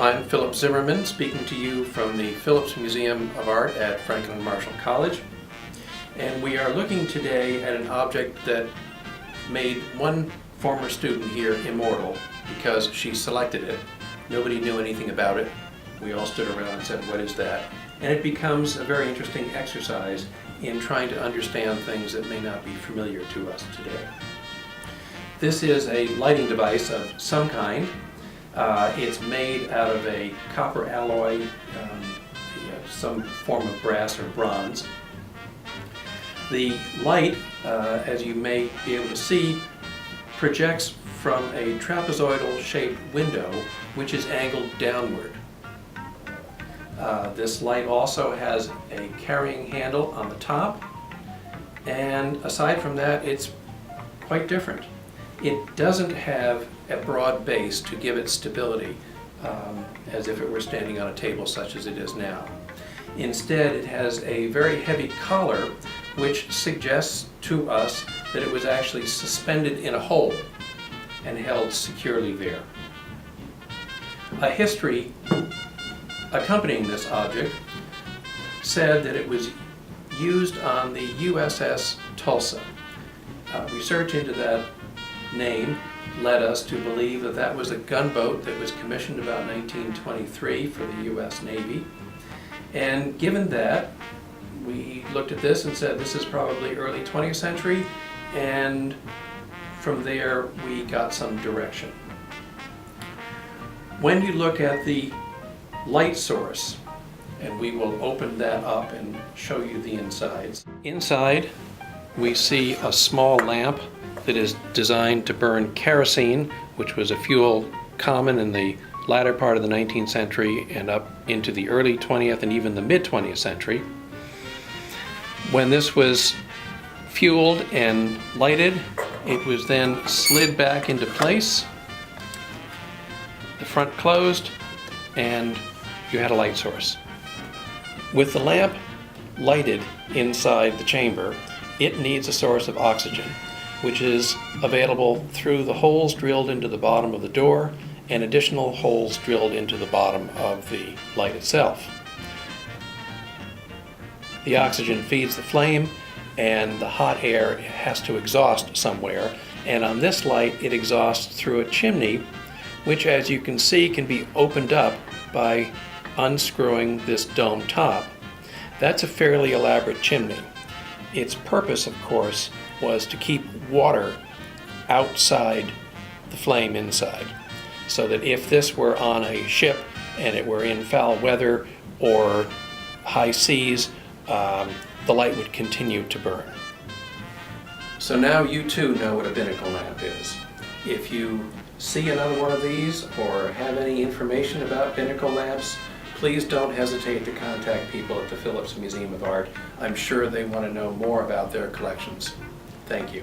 I'm Philip Zimmerman, speaking to you from the Phillips Museum of Art at Franklin Marshall College. And we are looking today at an object that made one former student here immortal because she selected it. Nobody knew anything about it. We all stood around and said, "What is that?" And it becomes a very interesting exercise in trying to understand things that may not be familiar to us today. This is a lighting device of some kind. It's made out of a copper alloy, some form of brass or bronze. The light, as you may be able to see, projects from a trapezoidal shaped window which is angled downward. This light also has a carrying handle on the top, and aside from that, it's quite different. It doesn't have a broad base to give it stability, as if it were standing on a table such as it is now. Instead, it has a very heavy collar which suggests to us that it was actually suspended in a hole and held securely there. A history accompanying this object said that it was used on the USS Tulsa. Research into that name led us to believe that that was a gunboat that was commissioned about 1923 for the U.S. Navy. And given that, we looked at this and said this is probably early 20th century, and from there we got some direction. When you look at the light source, and we will open that up and show you the insides. Inside we see a small lamp that is designed to burn kerosene, which was a fuel common in the latter part of the 19th century and up into the early 20th and even the mid-20th century. When this was fueled and lighted, it was then slid back into place, the front closed, and you had a light source. With the lamp lighted inside the chamber, it needs a source of oxygen, which is available through the holes drilled into the bottom of the door and additional holes drilled into the bottom of the light itself. The oxygen feeds the flame, and the hot air has to exhaust somewhere, and on this light it exhausts through a chimney, which, as you can see, can be opened up by unscrewing this dome top. That's a fairly elaborate chimney. Its purpose, of course, was to keep water outside the flame inside, so that if this were on a ship and it were in foul weather or high seas, the light would continue to burn. So now you too know what a binnacle lamp is. If you see another one of these or have any information about binnacle lamps, please don't hesitate to contact people at the Phillips Museum of Art. I'm sure they want to know more about their collections. Thank you.